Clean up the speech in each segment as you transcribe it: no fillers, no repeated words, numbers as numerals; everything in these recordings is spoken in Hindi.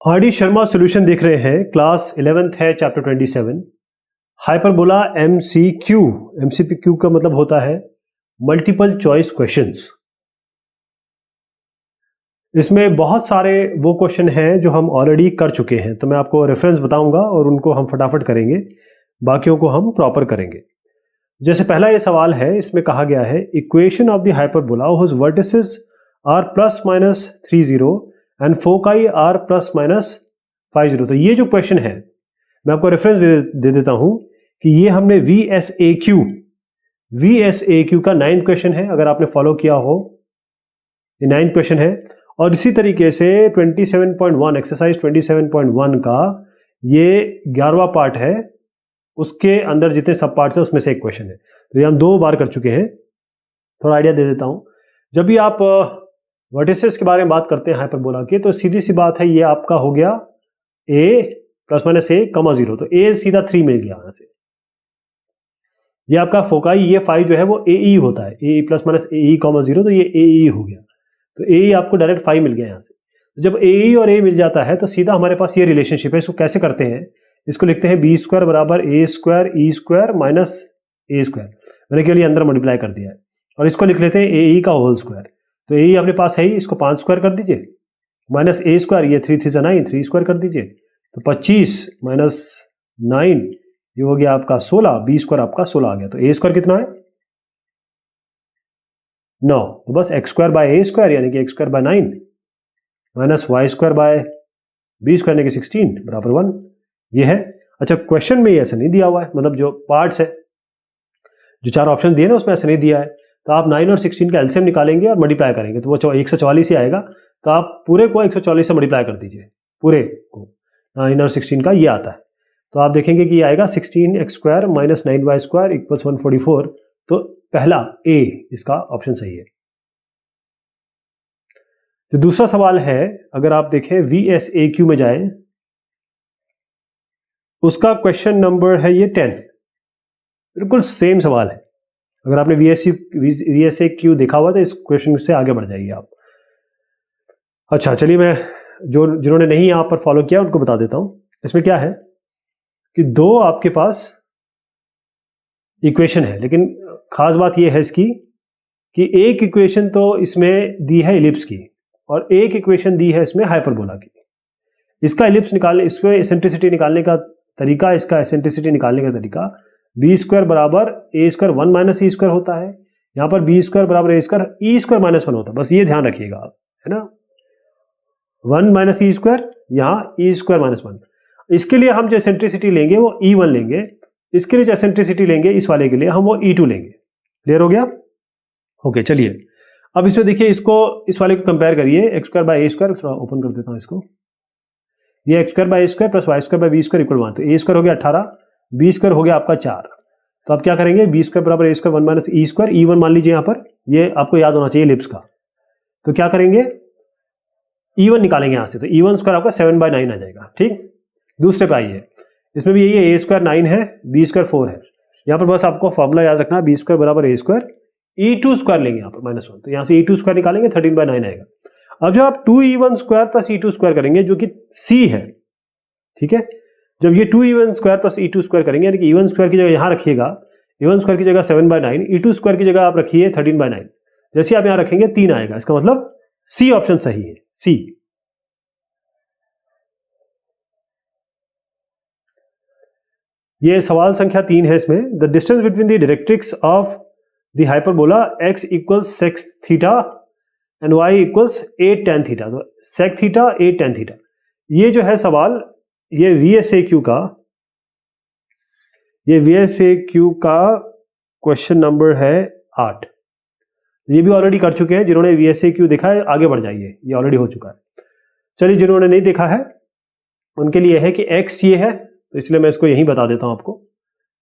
आर.डी. शर्मा सॉल्यूशन देख रहे हैं। क्लास 11th है, चैप्टर 27 हाइपरबोला MCQ। MCQ का मतलब होता है मल्टीपल चॉइस क्वेश्चंस। इसमें बहुत सारे वो क्वेश्चन हैं जो हम ऑलरेडी कर चुके हैं, तो मैं आपको रेफरेंस बताऊंगा और उनको हम फटाफट करेंगे, बाकियों को हम प्रॉपर करेंगे। जैसे पहला ये सवाल है, इसमें कहा गया है equation of the hyperbola whose vertices are plus minus 30 and foci are plus minus 50। तो ये जो क्वेश्चन है, मैं आपको रेफरेंस दे देता हूं कि ये हमने VSAQ का 9th क्वेश्चन है। अगर आपने फॉलो किया हो, ये 9th क्वेश्चन है। और इसी तरीके से 27.1 एक्सरसाइज 27.1 का ये 11वां पार्ट है। उसके अंदर जितने सब पार्ट्स है उसमें से एक क्वेश्चन है। तो ये हम 2 बार कर चुके हैं। थोड़ा आइडिया दे देता हूं। जब भी आप वर्टिसेस के बारे में बात करते हैं हाइपरबोला के, तो सीधी सी बात है, ये आपका हो गया a प्लस माइनस a, 0। तो a सीधा 3 मिल गया यहां से। ये आपका फोकाई, ये 5 जो है वो AE होता है, AE प्लस माइनस AE, 0, तो ये AE हो गया। तो AE आपको डायरेक्ट 5 मिल गया यहां से। तो जब AE और A मिल जाता है तो सीधा हमारे पास ये रिलेशनशिप है। इसको कैसे करते हैं? इसको लिखते हैं b स्क्वायर बराबर a square e square minus a square. मैंने केवल अंदर मल्टीप्लाई कर दिया है। और इसको लिख लेते हैं AE का होल स्क्वायर। तो AE अपने पास है ही, इसको 5 स्क्वायर कर दीजिए, माइनस a स्क्वायर, ये 3 3 9, 3 स्क्वायर कर दीजिए। तो 25 माइनस 9, ये हो गया आपका 16, b स्क्वायर आपका 16 आ गया। तो a स्क्वायर कितना है? 9। तो बस x square bye a square यानी कि x square by 9 minus y square by b square यानी कि 16 बराबर 1। ये है। अच्छा, क्वेश्चन में ये ऐसा नहीं दिया हुआ है, मतलब जो पार्ट्स है, जो 4 ऑप्शन दिए ना, उसमें ऐसा नहीं दिया है। तो आप 9 और 16 का एलसीएम निकालेंगे और मल्टीप्लाई करेंगे तो वो 144 ही आएगा। तो आप पूरे को 144 से मल्टीप्लाई कर दीजिए, पूरे को 9 और 16 का ये आता है। तो आप देखेंगे कि ये आएगा 16x square minus 9y square equals 144। तो पहला A इसका ऑप्शन सही है। तो दूसरा सवाल है, अगर आप देखें VSAQ में जाएं, उसका क्वेश्चन नंबर है ये 10। बिल्कुल सेम सवाल है। अगर आपने VSAQ देखा हुआ तो इस क्वेश्चन से आगे बढ़ जाइए आप। अच्छा, चलिए मैं जिन्होंने नहीं यहां पर फॉलो किया उनको बता देता हूं। इसमें क्या है कि 2 आपके पास इक्वेशन है, लेकिन खास बात यह है इसकी कि एक इक्वेशन तो इसमें दी है इलिप्स की और एक इक्वेशन दी है इसमें हाइपरबोला की। इसका इलिप्स निकालने, इसमें एसेंट्रिसिटी निकालने का तरीका, इसका एसेंट्रिसिटी निकालने का तरीका b स्क्वायर बराबर a square 1 minus e square होता है। यहां पर b स्क्वायर बराबर a square e square minus 1 होता है। बस ये ध्यान रखिएगा आप, है ना। 1 माइनस e स्क्वायर, यहां e स्क्वायर माइनस 1। इसके लिए हम जो एसेंट्रिसिटी लेंगे वो E1 लेंगे। इसके लिए जो एसेंट्रिसिटी लेंगे इस वाले के लिए हम वो E2 लेंगे। क्लियर हो गया? ओके, चलिए अब इसमें देखिए, इसको इस वाले को कंपेयर करिए, x square by a square. थोड़ा ओपन कर देता हूं इसको। ये x square by a square plus y square by b square equal 1। तो ए स्क्वायर हो गया 18, बी स्क्वायर हो गया आपका 4। तो आप क्या करेंगे? बी स्क्वायर बराबर ए square 1 minus E square, E1 मान लीजिए यहाँ पर, ये आपको याद होना चाहिए लिप्स का। तो क्या करेंगे? E1 निकालेंगे यहाँ से। तो E1 स्क्वायर आपका 7/9 आ जाएगा। ठीक, दूसरे पे आइए। इसमें भी यही है, ए स्क्वायर 9 है, बी स्क्वायर 4 है। यहाँ पर बस आपको फॉर्मूला याद रखना, बी स्क्वायर बराबर ए स्क्वायर, E2 स्क्वायर लेंगे यहाँ पर -1। तो यहाँ से E2 स्क्वायर निकालेंगे, 13/9 आएगा। अब जब आप 2E1 square plus E2 square करेंगे, जो कि C है, ठीक है, जब ये 2E1 square plus E2 square करेंगे, यानी कि E1 स्क्वायर की जगह यहाँ रखिएगा, E1 स्क्वायर की जगह 7/9, E2 स्क्वायर की जगह आप रखिए 13/9। जैसे आप यहाँ रखेंगे 3 आएगा। इसका मतलब C ऑप्शन सही है, C। ये सवाल संख्या 3 है। इसमें the distance between the directrix of the hyperbola x equals sec theta and y equals 8 tan theta. तो sec थीटा 8 tan थीटा, ये जो है सवाल, ये VSAQ का क्वेश्चन नंबर है 8। ये भी ऑलरेडी कर चुके हैं। जिन्होंने VSAQ देखा है आगे बढ़ जाइए, ये ऑलरेडी हो चुका है। चलिए, जिन्होंने नहीं देखा है उनके लिए है कि x ये है, तो इसलिए मैं इसको यहीं बता देता हूं आपको,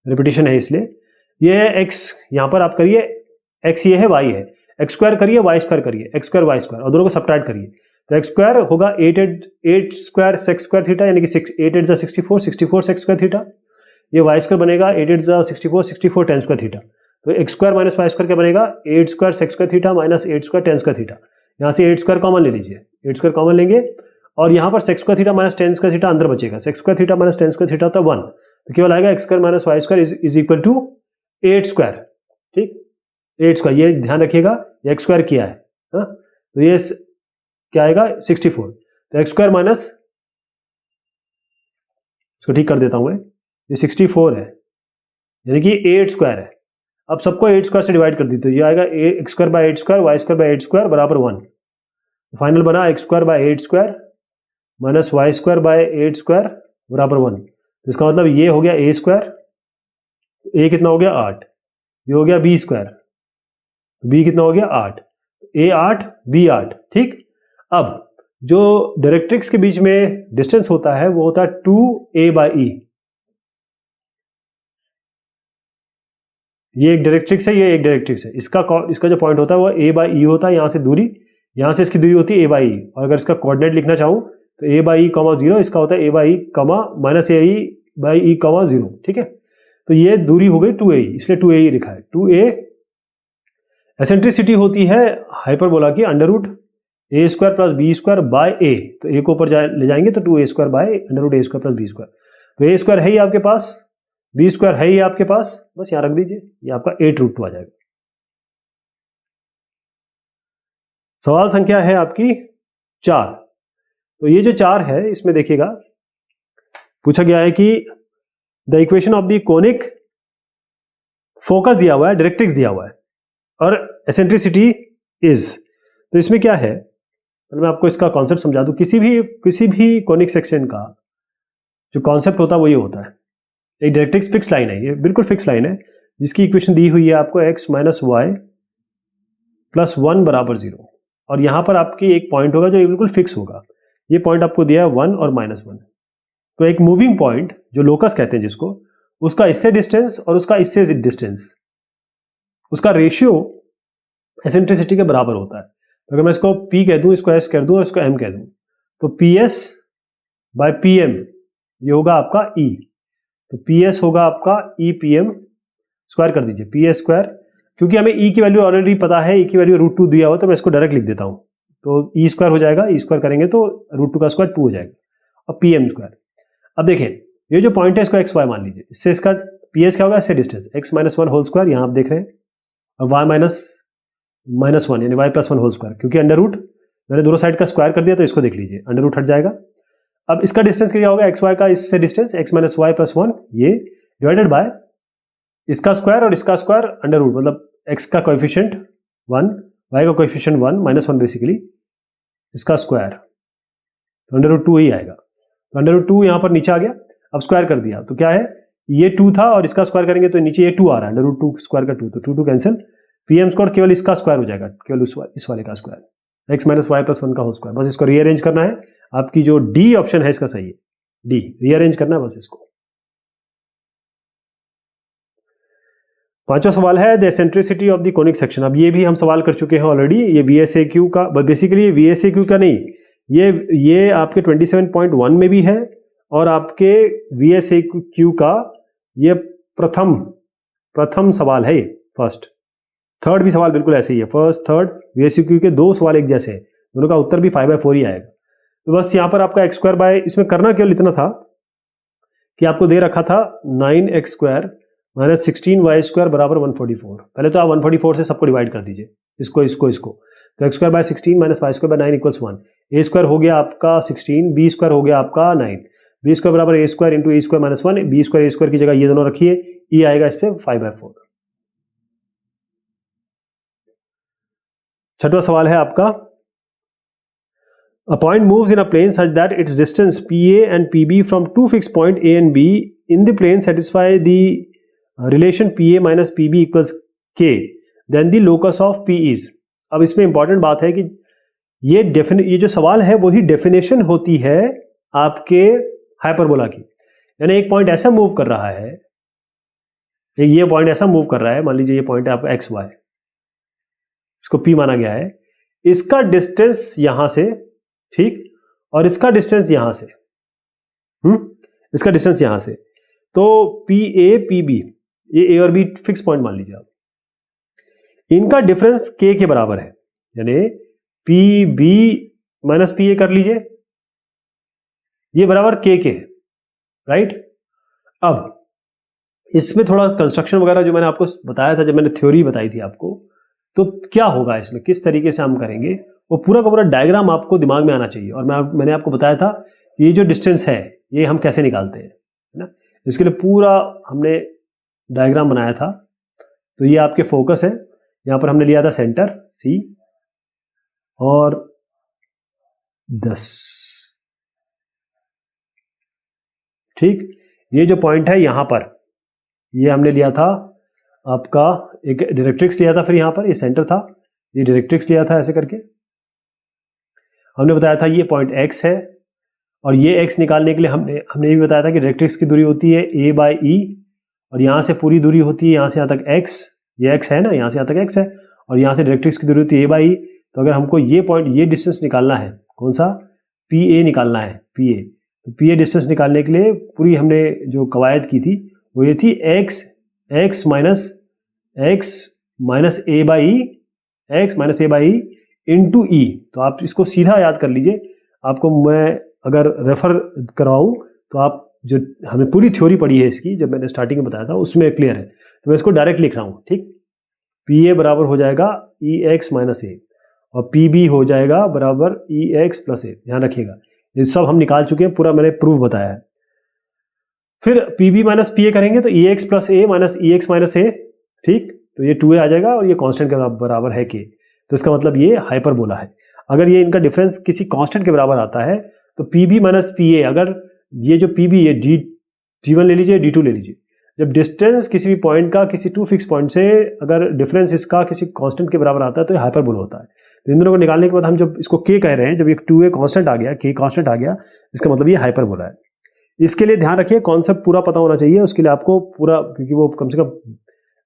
रिपीटिशन है इसलिए। ये है x, यहां पर आप करिए, x ये है, y है, x स्क्वायर करिए, y स्क्वायर करिए, x स्क्वायर y स्क्वायर, और दोनों को सबट्रैक्ट करिए। तो x स्क्वायर होगा 8 स्क्वायर सेक स्क्वायर थीटा, यानी कि 8 8 64, 64 सेक स्क्वायर थीटा। ये y स्क्वायर बनेगा 8 8 64, 64 tan स्क्वायर थीटा। तो x square minus y square क्या बनेगा? 8 square sec square theta minus 8 square tan square theta. यहाँ से 8 स्क्वायर कॉमन ले लीजिए, 8 स्क्वायर कॉमन लेंगे और यहाँ पर sec square theta minus tan square theta अंदर बचेगा, sec square theta minus tan square theta होता है 1, तो केवल आएगा x square minus y square is equal to 8 square, ठीक 8 स्क्वायर, ये ध्यान रखिएगा एक्स स्क्वायर किया है, हाँ तो ये क्या आएगा 64, तो एक्स स्क्वायर माइनस, इसको ठीक कर देता हूं मैं, ये 64 है यानी कि 8 स्क्वायर है। अब सबको 8 स्क्वायर से डिवाइड कर दी तो ये आएगा x square by 8 square y square by 8 square बराबर 1, फाइनल बना x square by 8 square minus y square by 8 square बराबर 1, तो इसका मतलब ये हो गया ए स्क्वायर, ए कितना हो गया 8, ये हो गया बी स्क्वायर, बी कितना हो गया 8, ए 8 बी 8, ठीक। अब जो डायरेक्ट्रिक्स के बीच में डिस्टेंस होता है वो होता है 2a बाई ई, ये एक डायरेक्ट्रिक्स है, ये एक डायरेक्ट्रिक्स है, इसका जो पॉइंट होता है वो a बाई ई होता है, यहाँ से दूरी, यहाँ से इसकी दूरी होती है a बाई ई, और अगर इसका कोऑर्डिनेट लिखना चाहूँ तो a बाई ई कॉमा 0, इसका होता है a by E comma minus A by E comma 0, ठीक है। तो ये दूरी हो गई 2a, इसलिए 2a लिखा है 2a। एसेंट्रिसिटी होती है हाइपरबोला की under root a square plus b square by a, तो ए को ऊपर ले जाएंगे तो 2a square by under root a square plus b square, तो ए स्क्वायर है ही आपके पास, बी स्क्वायर है ही आपके पास, बस यहाँ रख दीजिए, ये आपका 8√2 आ जाएगा। सवाल संख्या है आपकी 4, तो ये जो 4 है इसमें देखिएगा पूछा गया है कि the equation of the conic focus दिया हुआ है, डायरेक्ट्रिक्स दिया हुआ है और एसेंट्रिसिटी इज, तो इसमें क्या है मैं आपको इसका कॉन्सेप्ट समझा दूं। किसी भी कोनिक सेक्शन का जो कॉन्सेप्ट होता है वो ये होता है, एक डायरेक्ट्रिक्स फिक्स लाइन है, ये बिल्कुल फिक्स लाइन है जिसकी इक्वेशन दी हुई है आपको x माइनस वाई प्लस 1 बराबर 0, और यहाँ पर आपकी एक पॉइंट होगा जो बिल्कुल फिक्स होगा, ये पॉइंट आपको दिया है 1 और -1, तो एक मूविंग पॉइंट जो लोकस कहते हैं जिसको, उसका इससे डिस्टेंस और उसका इससे डिस्टेंस, उसका रेशियो एसेंट्रिसिटी के बराबर होता है। तो अगर मैं इसको p कह दूं, इसको s कह दूं और इसको m कह दूं, तो ps बाय pm ये होगा आपका e, तो ps होगा आपका e pm स्क्वायर कर दीजिए, ps स्क्वायर, क्योंकि हमें e की वैल्यू ऑलरेडी पता है, e की वैल्यू √2 दिया हुआ, तो मैं इसको डायरेक्ट लिख देता हूं, तो e स्क्वायर हो जाएगा, e स्क्वायर करेंगे तो √2 का स्क्वायर 2 हो जाएगा, और pm स्क्वायर। अब देखें ये जो पॉइंट है इसको xy मान लीजिए, इससे इसका ps क्या होगा, इससे distance x minus 1 whole square, यहाँ आप देख रहे हैं, और y माइनस 1 यानी y प्लस 1 होल स्क्वायर, क्योंकि अंडर रूट मैंने दोनों साइड का स्क्वायर कर दिया तो इसको देख लीजिए अंडर रूट हट जाएगा। अब इसका डिस्टेंस क्या होगा, एक्स वाई का इससे distance x minus y plus 1, ये डिवाइडेड बाय इसका स्क्वायर और इसका स्क्वायर अंडर रूट, मतलब x का कोएफिशिएंट 1, y का कोएफिशिएंट 1 -1 बेसिकली, इसका स्क्वायर तो अंडर रूट 2 ही आएगा, तो अंडर रूट 2 यहाँ पर नीचे आ गया, अब स्क्वायर कर दिया तो क्या है, ये 2 था और इसका स्क्वायर करेंगे तो नीचे ये 2 आ रहा है, अंडर रूट 2 स्क्वायर का 2, तो 2 कैंसिल, pm स्क्वायर केवल इसका स्क्वायर हो जाएगा, केवल इस वाले का square, x minus y plus 1 का होल स्क्वायर, बस इसको रीअरेंज करना है, आपकी जो डी ऑप्शन है इसका सही है, डी रीअरेंज करना है बस इसको। पांचवा सवाल है the eccentricity of the conic section, अब ये भी हम सवाल कर चुके हैं ऑलरेडी, ये VSAQ का, बेसिकली ये VSAQ का नहीं, ये आपके 27.1 में भी है और आपके VSAQ का ये प्रथम सवाल है, फर्स्ट, थर्ड भी सवाल बिल्कुल ऐसे ही है, फर्स्ट थर्ड VSAQ के 2 सवाल एक जैसे हैं, दोनों का उत्तर भी 5/4 ही आएगा। तो बस यहाँ पर आपका x स्क्वायर बाय, इसमें करना केवल इतना था कि आपको दे रखा था 9x square minus 16y square बराबर 144, पहले तो आप 144 से सबको डिवाइड कर दीजिए, इसको, तो x square by 16 minus y square by 9 equals 1, a square हो गया आपका 16, b स्क्वायर हो गया आपका 9, b स्क्वायर बराबर a square into A square minus 1, b square a square की जगह ये दोनों रखिए, e आएगा इससे 5/4। छठवां सवाल है आपका, a point moves in a plane such that its distance PA and PB from two fixed point A and B in the plane satisfy the relation PA minus PB equals K, then the locus of P is। अब इसमें इंपॉर्टेंट बात है कि ये जो सवाल है वही डेफिनेशन होती है आपके हाइपरबोला की, यानी एक पॉइंट ऐसा मूव कर रहा है, ये पॉइंट ऐसा मूव कर रहा है, मान लीजिए ये पॉइंट है आपका XY, इसको P माना गया है, इसका डिस्टेंस यहां से, ठीक, और इसका डिस्टेंस यहां से, इसका डिस्टेंस यहां से, तो PA PB, ये A और B फिक्स पॉइंट मान लीजिए आप, इनका डिफरेंस K के बराबर है, यानी PB माइनस PA कर लीजिए, ये बराबर के है, राइट। अब इसमें थोड़ा कंस्ट्रक्शन वगैरह जो मैंने आपको बताया था, जब मैंने थ्योरी बताई थी आपको, तो क्या होगा इसमें, किस तरीके से हम करेंगे, वो पूरा का पूरा डायग्राम आपको दिमाग में आना चाहिए। और मैंने आपको बताया था कि ये जो डिस्टेंस है ये हम कैसे निकालते हैं, है ना। इसके लिए पूरा हमने डायग्राम बनाया था। तो ये आपके फोकस है, यहाँ पर हमने लिया था सेंटर सी और 10, ठीक। ये जो पॉइंट है यहाँ पर, ये हमने लिया था आपका एक डायरेक्ट्रिक्स लिया था, फिर यहाँ पर ये सेंटर था, ये डायरेक्ट्रिक्स लिया था ऐसे करके। हमने बताया था ये पॉइंट x है, और ये x निकालने के लिए हमने ये भी बताया था कि डायरेक्ट्रिक्स की दूरी होती है a/e, और यहाँ से पूरी दूरी होती है यहाँ से यहाँ तक x, ये x है ना, यहाँ से यहाँ तक x है, और यहाँ से डायरेक्ट्रिक्स की दूरी होती है a/e। तो अगर हमको ये पॉइंट, ये डिस्टेंस निकालना है, कौन सा, PA निकालना है, PA। तो PA डिस्टेंस निकालने के लिए पूरी हमने जो कवायद की थी वो ये थी x माइनस a/e इंटू ई। तो आप इसको सीधा याद कर लीजिए। आपको मैं अगर रेफर करवाऊँ तो आप, जो हमें पूरी थ्योरी पढ़ी है इसकी, जब मैंने स्टार्टिंग में बताया था उसमें क्लियर है, तो मैं इसको डायरेक्ट लिख रहा हूँ, ठीक। PA बराबर हो जाएगा EX माइनस ए, और PB हो जाएगा बराबर EX प्लस ए। ध्यान रखिएगा, ये सब हम निकाल चुके हैं, पूरा मैंने प्रूफ बताया है। फिर PB माइनस PA करेंगे तो EX प्लस ए माइनस EX माइनस ए, ठीक। तो ये 2a आ जाएगा, और ये कांस्टेंट के बराबर है k। तो इसका मतलब ये हाइपरबोला है। अगर ये इनका डिफरेंस किसी कांस्टेंट के बराबर आता है तो PB माइनस PA, अगर ये जो PB, ये D1 ले लीजिए, D2 ले लीजिए, जब डिस्टेंस किसी भी पॉइंट का किसी टू फिक्स पॉइंट से अगर डिफरेंस इसका किसी कांस्टेंट के बराबर आता है तो ये हाइपरबोला होता है। तो इन दोनों को निकालने के बाद हम जब इसको k कह रहे हैं, जब ये 2a कांस्टेंट आ गया, k कांस्टेंट आ गया, इसका मतलब ये हाइपरबोला है। इसके लिए ध्यान रखिए, कॉन्सेप्ट पूरा पता होना चाहिए, उसके लिए आपको पूरा, क्योंकि वो कम से कम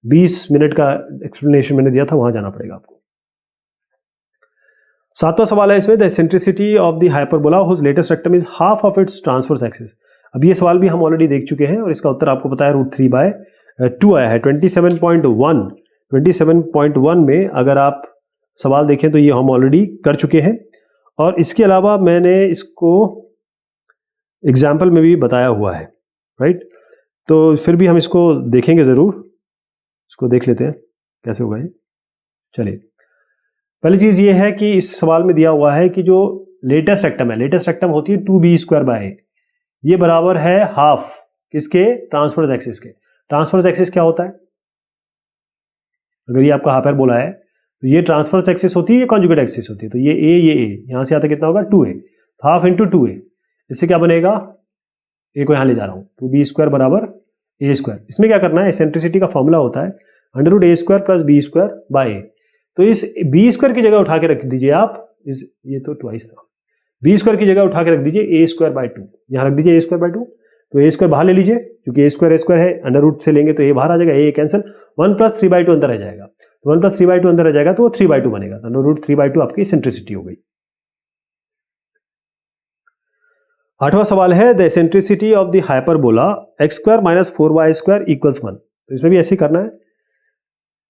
20 मिनट का एक्सप्लेनेशन मैंने दिया था, वहां जाना पड़ेगा आपको। 7वां सवाल है इसमें, the eccentricity of the hyperbola whose latus rectum is half of its transverse axis. अब ये सवाल भी हम ऑलरेडी देख चुके हैं, और इसका उत्तर आपको पता है √3/2 आया है। 27.1 में अगर आप सवाल देखें तो ये हम ऑलरेडी कर चुके हैं, और इसके अलावा मैंने इसको एग्जाम्पल में भी बताया हुआ है, राइट। तो फिर भी हम इसको देखेंगे ज़रूर, इसको देख लेते हैं कैसे होगा ये। चलिए, पहली चीज़ ये है कि इस सवाल में दिया हुआ है कि जो लेटेस्ट रेक्टम है, लेटेस्ट रेक्टम होती है 2b²/a, ये बराबर है हाफ किसके, ट्रांसवर्स एक्सिस के। ट्रांसवर्स एक्सिस क्या होता है, अगर ये आपका हाइपरबोला है तो ये ट्रांसवर्स एक्सिस होती है, ये कॉन्जुगेट एक्सिस होती है। तो ये a यहाँ से आता कितना होगा 2a, हाफ इंटू 2a, इससे क्या बनेगा, a को यहाँ ले जा रहा हूँ, 2b² बराबर a²। इसमें क्या करना है, एसेंट्रिसिटी का फॉर्मूला होता है √a² प्लस b²/a। तो इस b² की जगह उठा के रख दीजिए आप, ये तो ट्वाइस था, b² की जगह उठा के रख दीजिए a²/2, यहाँ रख दीजिए a²/2। तो a² बाहर ले लीजिए, क्योंकि a² है, अंडर रूट से लेंगे तो a बाहर आ जाएगा, a कैंसिल, 1 + 3/2 अंदर रह जाएगा। तो 1 + 3/2 अंदर रह जाएगा तो वो 3/2 बनेगा, √3/2 आपकी एसेंट्रिसिटी हो गई। 8वां सवाल है, the eccentricity of the hyperbola x² - 4y² = 1। तो इसमें भी ऐसे ही करना है,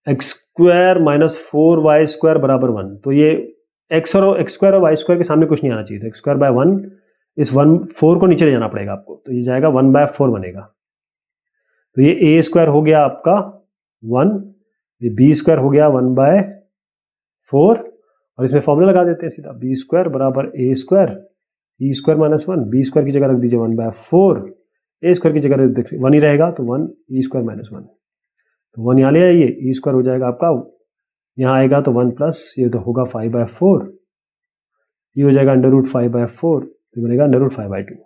x² - 4y² बराबर 1। तो ये x और x² और y² के सामने कुछ नहीं आना चाहिए, तो x²/1, इस 4 को नीचे ले जाना पड़ेगा आपको, तो ये जाएगा 1/4 बनेगा। तो ये a² हो गया आपका 1, ये b² हो गया 1/4, और इसमें फॉर्मूला लगा देते हैं सीधा, b² बराबर a², e² - 1, b² की जगह रख दीजिए 1/4, a² की जगह रख 1 ही रहेगा, तो 1 e² - 1, तो 1 यहाँ ले आइए, e² हो जाएगा आपका, यहाँ आएगा तो 1 प्लस ये तो होगा 5/4, ये हो जाएगा √5/4, तो बनेगा √5/2।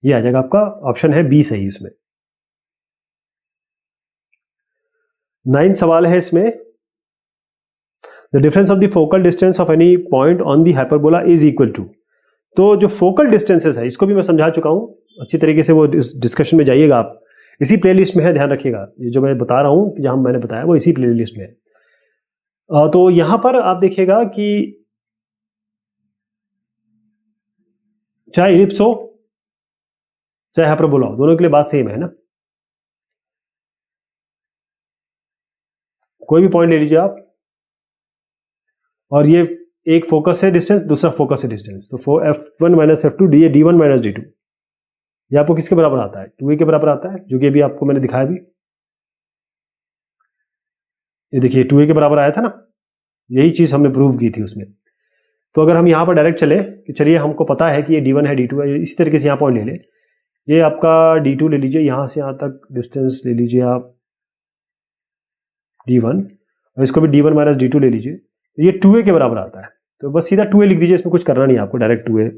ये आ जाएगा आपका, ऑप्शन है बी सही इसमें। 9 सवाल है इसमें, the difference of the focal distance of any point on the hyperbola is equal to. तो जो फोकल डिस्टेंसेस है इसको भी मैं समझा चुका हूं अच्छी तरीके से, वो डिस्कशन में जाइएगा आप, इसी प्लेलिस्ट में है, ध्यान रखिएगा, ये जो मैं बता रहा हूं जहां मैंने बताया वो इसी प्लेलिस्ट में है। तो यहां पर आप देखिएगा कि चाहे इलिप्स हो चाहे हाइपरबोला हो, दोनों के लिए बात सेम है ना। कोई भी पॉइंट ले लीजिए आप, और ये एक फोकस से डिस्टेंस, दूसरा फोकस से डिस्टेंस, तो f1 minus f2 D d1 minus d2, ये आपको किसके बराबर आता है? 2a के बराबर आता है, जो कि अभी आपको मैंने दिखाया भी। ये देखिए 2a के बराबर आया था ना, यही चीज हमने प्रूव की थी उसमें। तो अगर हम यहाँ पर डायरेक्ट चले कि चलिए हमको पता है कि ये d1 है d2 है, इसी तरीके से यहाँ पॉइंट ले ले, ये आपका d2 ले लीजिए, यहाँ से यहाँ तक डिस्टेंस ले लीजिए आप d1, और इसको भी d1 माइनस d2 ले लीजिए, तो ये 2a के बराबर आता है। तो बस सीधा 2a लिख दीजिए, इसमें कुछ करना नहीं है आपको, डायरेक्ट 2a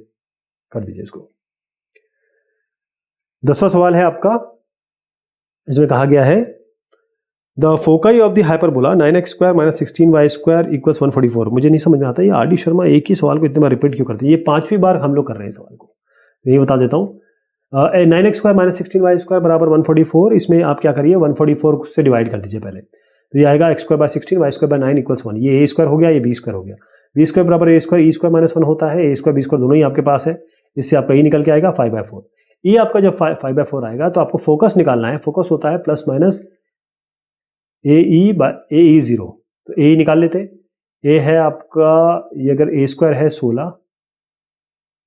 कर दीजिए इसको। 10वां सवाल है आपका, इसमें कहा गया है the foci of the hyperbola 9x square minus 16y square equals 144। मुझे नहीं समझ में आता ये आर.डी. शर्मा एक ही सवाल को इतने बार रिपीट क्यों करते हैं? ये 5वीं बार हम लोग कर रहे हैं सवाल को, यही बता देता हूँ। 9x square minus 16y square बराबर 144, इसमें आप क्या करिए 144 से डिवाइड कर दीजिए पहले, तो ये आएगा x square by 16 y square by 9 equals 1। ये a स्क्वायर हो गया, ये b स्क्वायर हो गया, b स्क्वायर बराबर a square, e square minus 1 होता है, a स्क्वायर b स्क्वायर दोनों ही आपके पास है, इससे आपका e निकल के आएगा 5/4। ये आपका जब 5/4 आएगा तो आपको फोकस निकालना है, फोकस होता है plus minus AE by AE 0, तो AE निकाल लेते हैं। A है आपका, ये अगर a स्क्वायर है 16,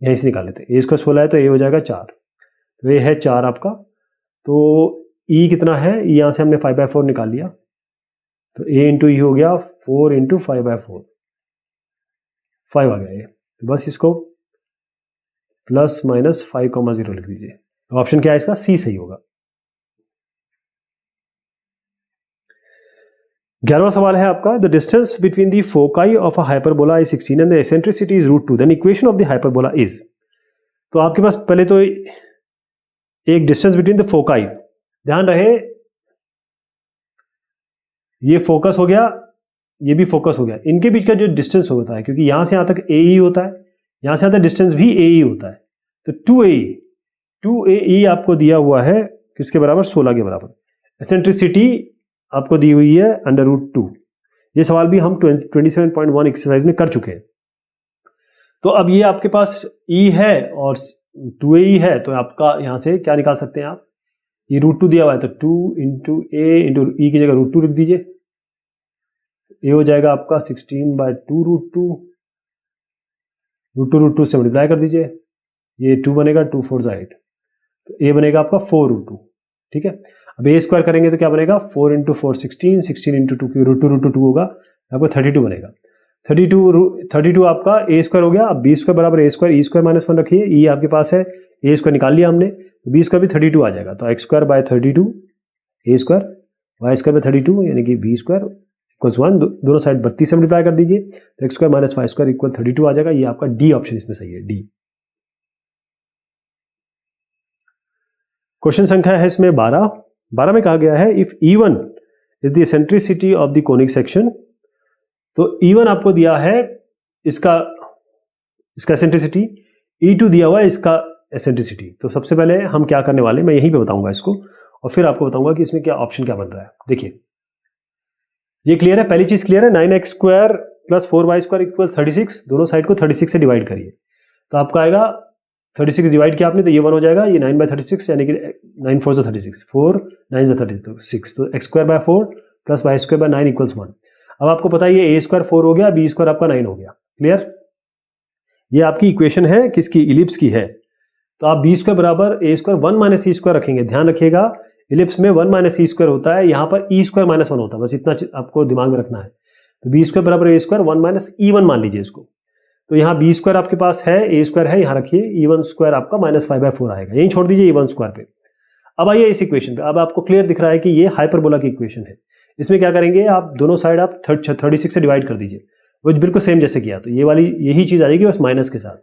यहीं से निकाल लेते हैं, a स्क्वायर 16 है तो a हो जाएगा 4, तो a है 4 आपका, तो E कितना है, यहाँ से हमने 5/4 निकाल लिया, तो a इंटू ई हो गया 4 इंटू 5/4, 5 आ गया ये, तो बस इसको प्लस माइनस 5,0 लिख दीजिए। तो ऑप्शन क्या है इसका? सी सही होगा। 11वां सवाल है आपका, the distance between the foci of a hyperbola is 16 and the eccentricity is √2, then equation of the hyperbola is. तो आपके पास पहले तो एक डिस्टेंस बिटवीन द फोकाई, ध्यान रहे ये फोकस हो गया, ये भी फोकस हो गया, इनके बीच का जो डिस्टेंस होता है, क्योंकि यहां से यहां तक AE होता है, यहां से यहां तक डिस्टेंस भी AE होता है, तो 2AE आपको दिया हुआ है किसके बराबर? 16 के बराबर। एसेंट्रिसिटी आपको दी हुई है √2। ये सवाल भी हम 27.1 एक्सरसाइज में कर चुके हैं। तो अब ये आपके पास E है और 2AE है, तो आपका यहां से क्या निकाल सकते हैं आप? ये √2 दिया हुआ है, तो 2 इंटू A इंटू E की जगह √2 लिख दीजिए, A हो जाएगा आपका 16/2 √2 से मल्टीप्लाई कर दीजिए, ये 2 बनेगा, 2 4 8, तो A बनेगा आपका 4√2। ठीक है, अब A स्क्वायर करेंगे तो क्या बनेगा? 4 इंटू 4 16, 16 इंटू 2 की √2 होगा, आपको 32 बनेगा। 32 आपका A स्क्वायर हो गया। अब B स्क्वायर बराबर A square, E square minus 1 रखिए, E आपके पास है, A स्क्वायर निकाल लिया हमने, B स्क्वायर भी 32 आ जाएगा, तो x square bye 32 A square, y square by 32 यानी कि B स्क्वायर इक्वल्स 1, दोनों साइड 32 से मल्टीप्लाई कर दीजिए, तो x square minus y square equal 32 आ जाएगा। ये आपका डी ऑप्शन इसमें सही है, डी। क्वेश्चन संख्या है इसमें 12 में कहा गया है if E1 is the eccentricity of the conic section, तो E1 आपको दिया है इसका एसेंट्रिसिटी, E2 दिया हुआ है इसका एसेंट्रिसिटी। तो सबसे पहले हम क्या करने वाले, मैं यहीं पे बताऊंगा इसको, और फिर आपको बताऊंगा कि इसमें क्या ऑप्शन क्या बन रहा है। देखिए ये क्लियर है, पहली चीज क्लियर है, 9x square plus 4y square equal 36, दोनों साइड को 36 से डिवाइड करिए, तो आपका आएगा 36 डिवाइड किया आपने तो ये 1 हो जाएगा, ये 9/36 यानी कि 9 4 से 36, 4 9 से 36, तो x square bye 4 plus y square by 9 equals 1। अब आपको पता है ये a स्क्वायर 4 हो गया, b स्क्वायर आपका 9 हो गया। क्लियर, ये आपकी इक्वेशन है किसकी? इलिप्स की है। तो आप b स्क्वायर बराबर a square 1 minus e square रखेंगे, ध्यान रखिएगा इलिप्स में 1 माइनस e स्क्वायर होता है, यहाँ पर e स्क्वायर माइनस 1 होता है, बस इतना आपको दिमाग में रखना है। तो b स्क्वायर बराबर a स्क्वायर 1 माइनस e1 मान लीजिए इसको, तो यहाँ b स्क्वायर आपके पास है, a स्क्वायर है, यहाँ रखिए, e1 स्क्वायर आपका माइनस 5/4 आएगा, यहीं छोड़ दीजिए e1 स्क्वायर पे। अब आइए इस इक्वेशन पे, अब आपको क्लियर दिख रहा है कि ये हाइपरबोला की इक्वेशन है। इसमें क्या करेंगे आप, दोनों साइड आप 36 से डिवाइड कर दीजिए, वो बिल्कुल सेम जैसे किया, तो ये वाली यही चीज आ जाएगी बस माइनस के साथ।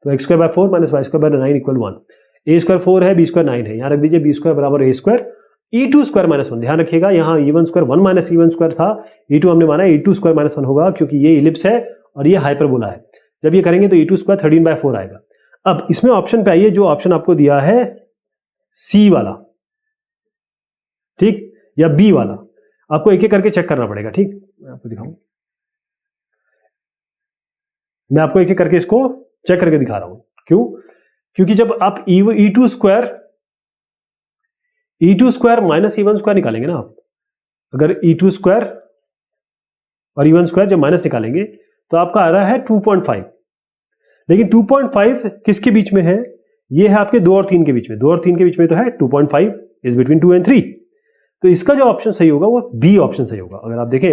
तो x square bye 4 minus y square by 9 equal 1, a square 4 है, b स्क्वायर 9 है, यहाँ रख दीजिए b स्क्वायर बराबर a square, e2 square minus 1, ध्यान रखिएगा यहाँ e1 square 1 minus e1 square था, e2 हमने माना e2 स्क्वायर माइनस 1 होगा, क्योंकि ये इलिप्स है और ये हाइपरबोला है। जब ये करेंगे तो e2 स्क्वायर 13/4 आएगा। अब इसमें ऑप्शन पे आइए, जो ऑप्शन आपको दिया है सी वाला, ठीक, या बी वाला, आपको एक एक करके चेक करना पड़ेगा। ठीक, मैं आपको दिखाऊं, मैं आपको एक एक करके इसको चेक करके दिखा रहा हूं। क्यों? क्योंकि जब आप e2 square minus e1 square निकालेंगे ना आप, अगर e2 स्क्वायर और e1 स्क्वायर जब माइनस निकालेंगे तो आपका आ रहा है 2.5। लेकिन 2.5 किसके बीच में है? ये है आपके 2 और 3 के बीच में। 2 और 3 के बीच में तो है 2.5 इज बिटवीन 2 एंड 3। तो इसका जो ऑप्शन सही होगा वो बी ऑप्शन सही होगा। अगर आप देखें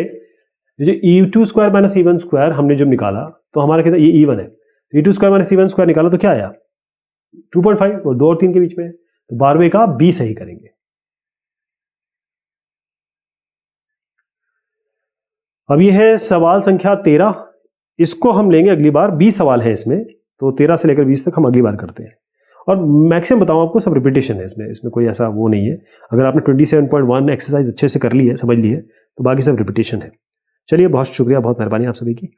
जो e2 square minus e1 square हमने जब निकाला तो हमारा कहता है ये e1 है, e2 square minus e1 square निकाला तो क्या आया 2.5 और 2 और 3 के बीच में। तो 12वें का बी सही करेंगे। अब ये है सवाल संख्या 13। इसको हम लेंगे अगली बार। 20 सवाल है इसमें, तो 13 से लेकर 20 तक हम अगली बार करते हैं। और मैक्सिमम बताऊं आपको सब रिपीटेशन है इसमें कोई ऐसा वो नहीं है। अगर आपने 27.1 एक्सरसाइज अच्छे से कर ली है, समझ ली है, तो बाकी सब रिपीटेशन है। चलिए, बहुत शुक्रिया, बहुत मेहरबानी आप सभी की।